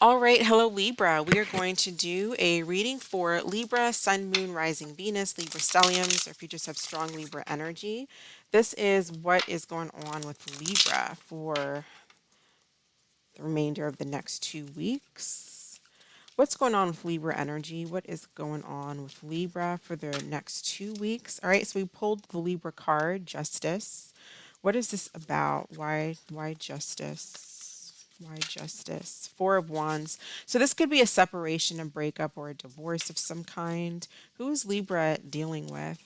All right, hello Libra. We are going to do a reading for Libra, Sun, Moon, Rising, Venus, Libra stelliums, or if you just have strong Libra energy. This is what is going on with Libra for the remainder of the next 2 weeks. What's going on with Libra energy? What is going on with Libra for the next 2 weeks? All right, so we pulled the Libra card, Justice. What is this about? Why justice? Why justice? Four of Wands. So this could be a separation, a breakup, or a divorce of some kind. Who's Libra dealing with?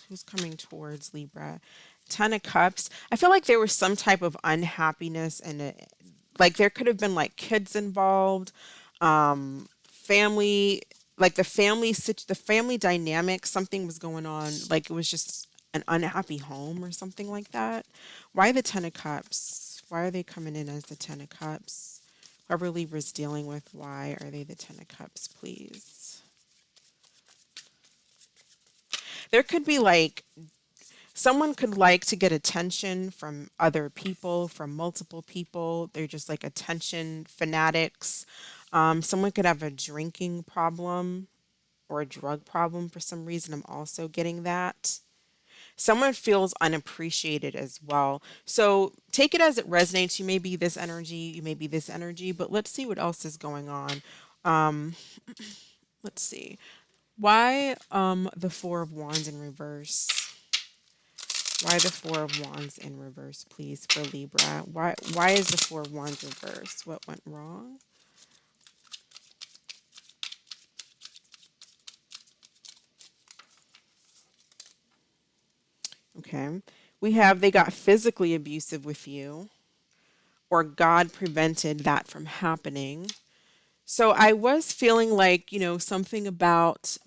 Who's coming towards Libra? Ten of Cups. I feel like there was some type of unhappiness and like there could have been like kids involved, family, like the family dynamic. Something was going on. Like it was just an unhappy home or something like that. Why the Ten of Cups? Why are they coming in as the Ten of Cups? Whoever Libra's dealing with, why are they the Ten of Cups, please? There could be like someone could like to get attention from other people, from multiple people. They're just like attention fanatics. Someone could have a drinking problem or a drug problem for some reason. I'm also getting that. Someone feels unappreciated as well. So take it as it resonates. You may be this energy, you may be this energy, but let's see what else is going on. Um, let's see. Why the Four of Wands in reverse? Why the Four of Wands in reverse, please, for Libra? Why is the Four of Wands reversed? What went wrong? Okay. We have they got physically abusive with you, or God prevented that from happening. So I was feeling like, something about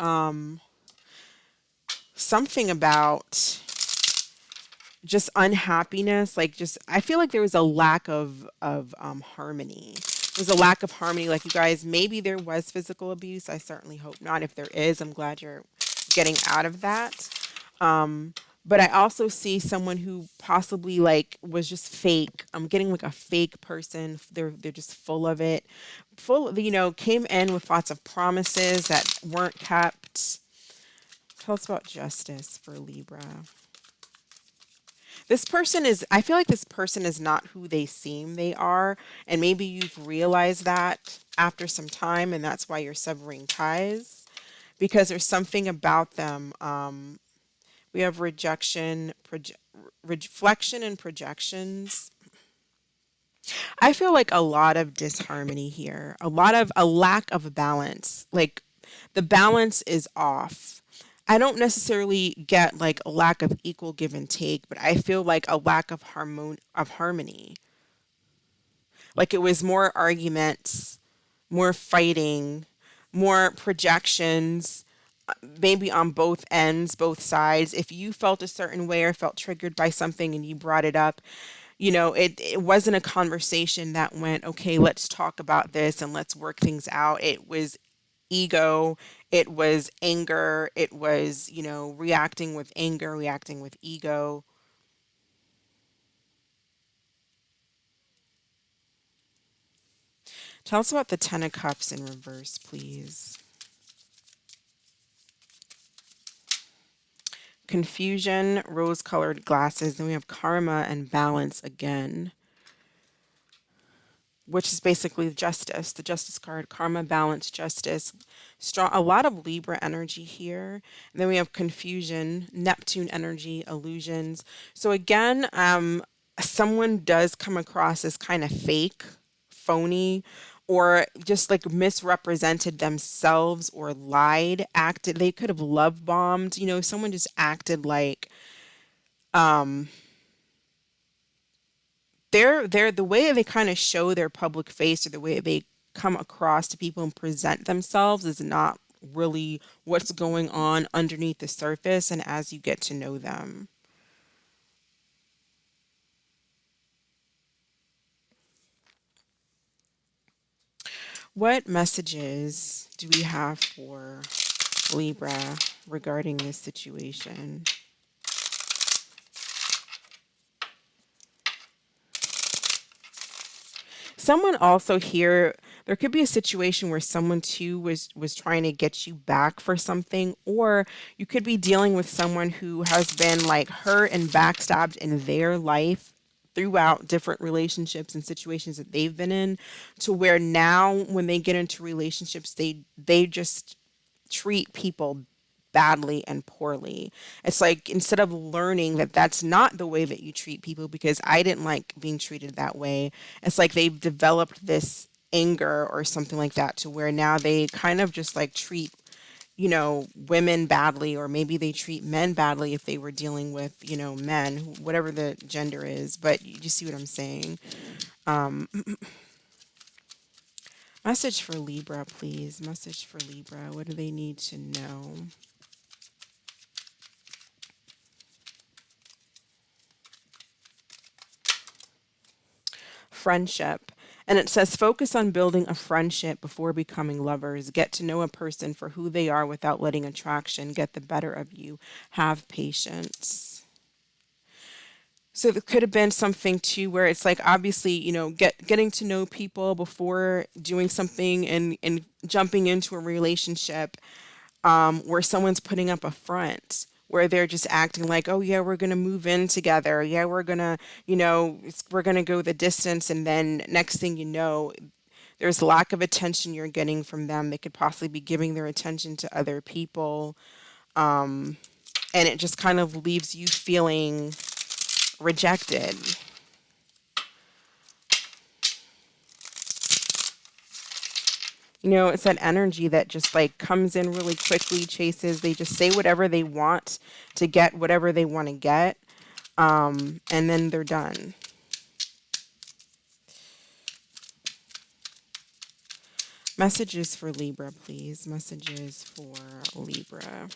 just unhappiness, like just I feel like there was a lack of harmony. There's a lack of harmony. Like you guys, maybe there was physical abuse. I certainly hope not. If there is, I'm glad you're getting out of that. Um, but I also see someone who possibly like was just fake. I'm getting like a fake person. They're just full of it. Full, came in with lots of promises that weren't kept. Tell us about justice for Libra. This person is, I feel like this person is not who they seem they are. And maybe you've realized that after some time, and that's why you're severing ties because there's something about them. We have rejection, reflection, and projections. I feel like a lot of disharmony here, a lack of balance. Like the balance is off. I don't necessarily get like a lack of equal give and take, but I feel like a lack of harmony. Like it was more arguments, more fighting, more projections, maybe on both ends, both sides. If you felt a certain way or felt triggered by something and you brought it up, it wasn't a conversation that went, okay, let's talk about this and let's work things out. It was ego, it was anger, it was, reacting with anger, reacting with ego. Tell us about the Ten of Cups in reverse, please. Confusion, rose colored glasses. Then we have karma and balance again, which is basically justice, the justice card, karma, balance, justice. Strong, a lot of Libra energy here. And then we have confusion, Neptune energy, illusions. So again, someone does come across as kind of fake, phony, or just like misrepresented themselves or lied, acted. They could have love bombed. Someone just acted like um they're the way they kind of show their public face or the way they come across to people and present themselves is not really what's going on underneath the surface and as you get to know them. What messages do we have for Libra regarding this situation? Someone also here there could be a situation where someone too was trying to get you back for something, or you could be dealing with someone who has been like hurt and backstabbed in their life throughout different relationships and situations that they've been in, to where now when they get into relationships, they just treat people badly and poorly. It's like instead of learning that that's not the way that you treat people, because I didn't like being treated that way, it's like they've developed this anger or something like that, to where now they kind of just like treat, women badly, or maybe they treat men badly if they were dealing with, men, whatever the gender is. But you see what I'm saying? Um, Message for Libra, please. Message for Libra. What do they need to know? Friendship. And it says, focus on building a friendship before becoming lovers. Get to know a person for who they are without letting attraction get the better of you. Have patience. So there could have been something too where it's like obviously, getting to know people before doing something, and jumping into a relationship, where someone's putting up a front, where they're just acting like, oh yeah, we're gonna move in together, yeah, we're gonna, we're gonna go the distance, and then next thing you know, there's lack of attention you're getting from them. They could possibly be giving their attention to other people, and it just kind of leaves you feeling rejected. It's that energy that just like comes in really quickly, chases. They just say whatever they want to get whatever they want to get. And then they're done. Messages for Libra, please. Messages for Libra.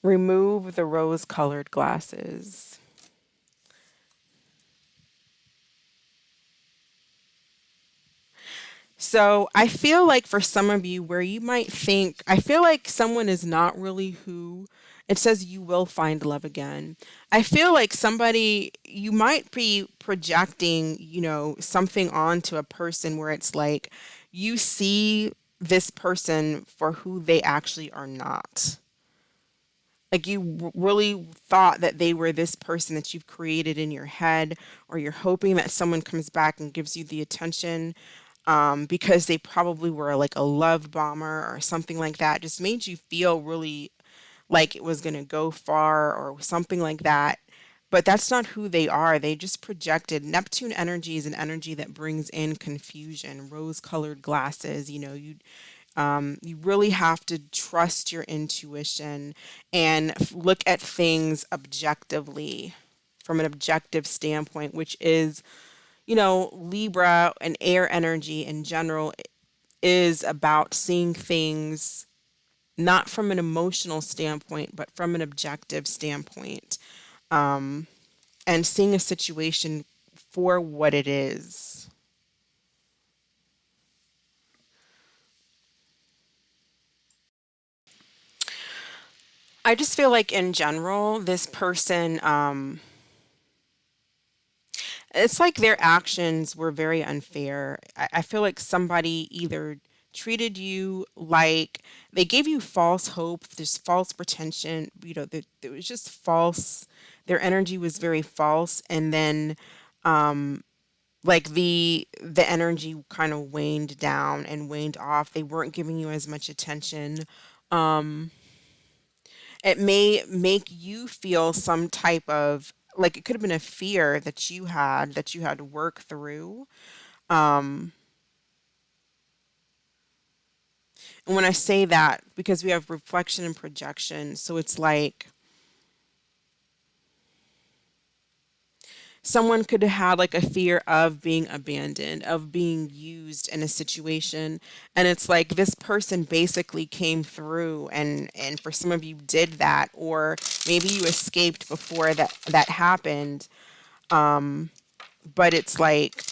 Remove the rose-colored glasses. So I feel like for some of you, where you might think, I feel like someone is not really who it says you will find love again. I feel like somebody, you might be projecting, something onto a person where it's like you see this person for who they actually are not. Like you really thought that they were this person that you've created in your head, or you're hoping that someone comes back and gives you the attention, because they probably were like a love bomber or something like that. Just made you feel really like it was going to go far or something like that. But that's not who they are. They just projected. Neptune energy is an energy that brings in confusion, rose-colored glasses. You really have to trust your intuition and look at things objectively, from an objective standpoint, which is, Libra and air energy in general is about seeing things not from an emotional standpoint, but from an objective standpoint, and seeing a situation for what it is. I just feel like in general, this person, it's like their actions were very unfair. I feel like somebody either treated you like they gave you false hope, this false pretension, that it was just false. Their energy was very false. And then, like the energy kind of waned down and waned off. They weren't giving you as much attention. Um, it may make you feel some type of, like, it could have been a fear that you had to work through. Um, and when I say that, because we have reflection and projection, so it's like someone could have had like a fear of being abandoned, of being used in a situation, and it's like this person basically came through, and for some of you did that, or maybe you escaped before that happened. Um, but it's like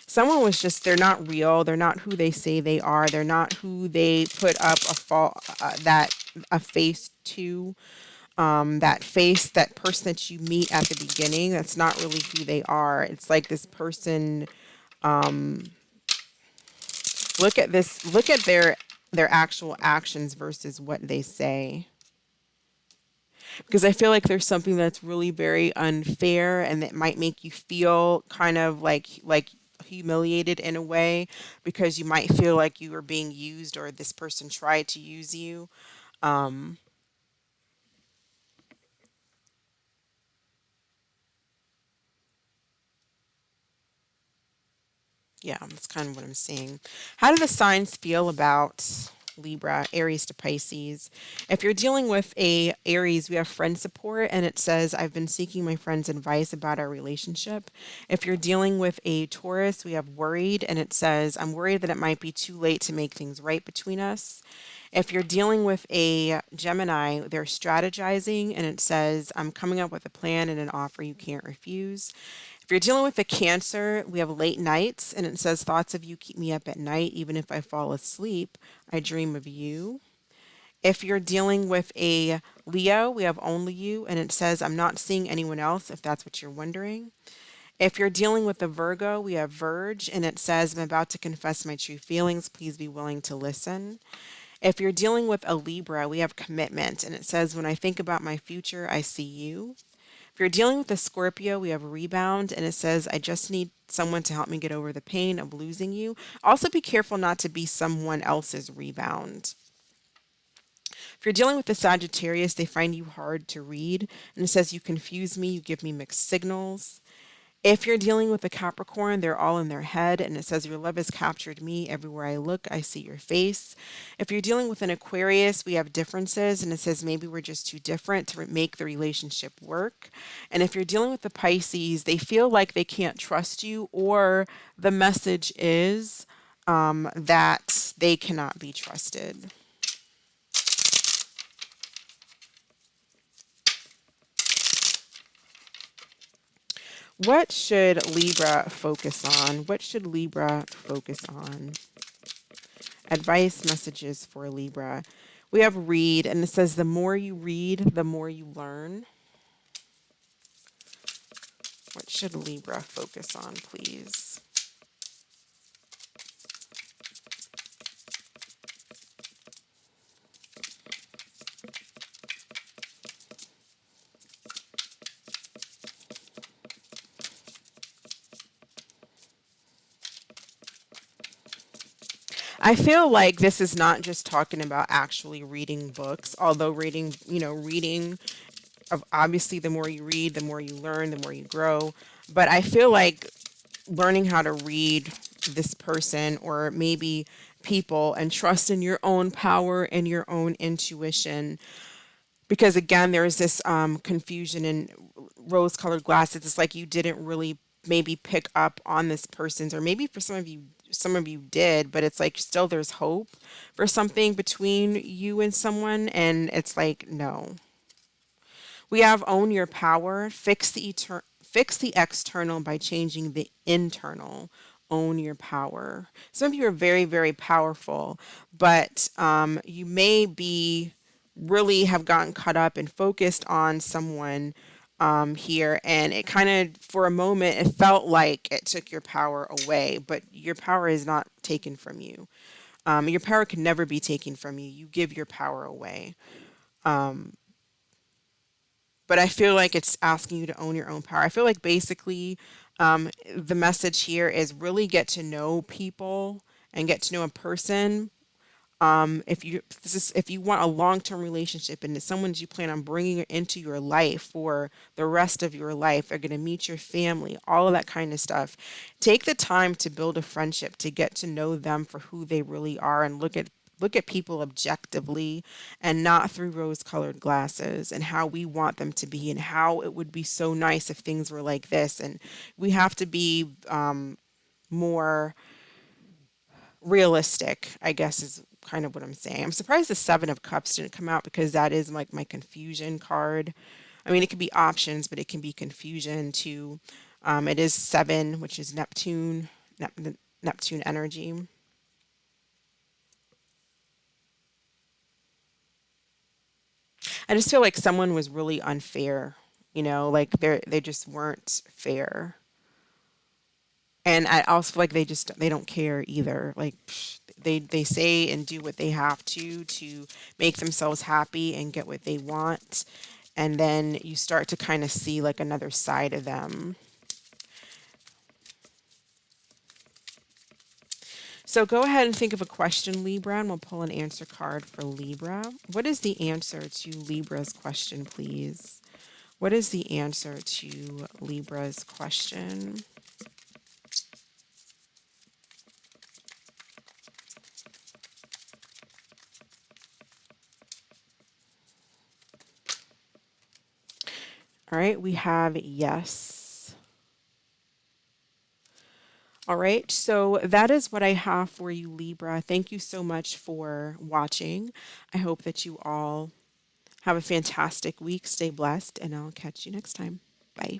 someone was just, they're not real, they're not who they say they are, they're not who they put up a fault, that a face to that face, that person that you meet at the beginning. That's not really who they are. It's like this person, look at this, look at their actual actions versus what they say. Because I feel like there's something that's really very unfair and that might make you feel kind of like humiliated in a way, because you might feel like you were being used or this person tried to use you. Um, Yeah, that's kind of what I'm seeing. How do the signs feel about Libra, Aries to Pisces? If you're dealing with a Aries, we have friend support, and it says, I've been seeking my friend's advice about our relationship. If you're dealing with a Taurus, we have worried, and it says, I'm worried that it might be too late to make things right between us. If you're dealing with a Gemini, they're strategizing, and it says, I'm coming up with a plan and an offer you can't refuse. If you're dealing with a Cancer, we have late nights, and it says, thoughts of you keep me up at night. Even if I fall asleep, I dream of you. If you're dealing with a Leo, we have only you, and it says, I'm not seeing anyone else, if that's what you're wondering. If you're dealing with a Virgo, we have Verge, and it says, I'm about to confess my true feelings. Please be willing to listen. If you're dealing with a Libra, we have commitment, and it says, when I think about my future, I see you. If you're dealing with a Scorpio, we have rebound, and it says, I just need someone to help me get over the pain of losing you. Also, be careful not to be someone else's rebound. If you're dealing with the Sagittarius, they find you hard to read, and it says, you confuse me, you give me mixed signals. If you're dealing with a Capricorn, they're all in their head, and it says, your love has captured me. Everywhere I look, I see your face. If you're dealing with an Aquarius, we have differences, and it says, maybe we're just too different to make the relationship work. And if you're dealing with the Pisces, they feel like they can't trust you, or the message is that they cannot be trusted. What should Libra focus on? What should Libra focus on? Advice messages for Libra. We have read, and it says, the more you read, the more you learn. What should Libra focus on, please? I feel like this is not just talking about actually reading books, although reading, reading, of obviously the more you read, the more you learn, the more you grow. But I feel like learning how to read this person or maybe people and trust in your own power and your own intuition, because again there's this confusion in rose colored glasses. It's like you didn't really maybe pick up on this person's, or maybe for some of you did, but it's like still there's hope for something between you and someone, and it's like no. We have own your power, fix the external by changing the internal. Own your power. Some of you are very, very powerful, but you may be really have gotten caught up and focused on someone here, and it kind of, for a moment, it felt like it took your power away, but your power is not taken from you. Your power can never be taken from you. You give your power away. But I feel like it's asking you to own your own power. I feel like basically the message here is really get to know people and get to know a person. If you want a long-term relationship and it's someone you plan on bringing into your life for the rest of your life, they're going to meet your family, all of that kind of stuff. Take the time to build a friendship, to get to know them for who they really are, and look at people objectively and not through rose-colored glasses, and how we want them to be and how it would be so nice if things were like this. And we have to be more realistic, I guess is kind of what I'm saying. I'm surprised the Seven of Cups didn't come out, because that is like my confusion card. I mean, it could be options, but it can be confusion too. It is seven, which is Neptune energy. I just feel like someone was really unfair, like they just weren't fair. And I also feel like they don't care either. Like they say and do what they have to make themselves happy and get what they want. And then you start to kind of see like another side of them. So go ahead and think of a question, Libra, and we'll pull an answer card for Libra. What is the answer to Libra's question, please? What is the answer to Libra's question? All right, we have yes. All right, so that is what I have for you, Libra. Thank you so much for watching. I hope that you all have a fantastic week. Stay blessed, and I'll catch you next time. Bye.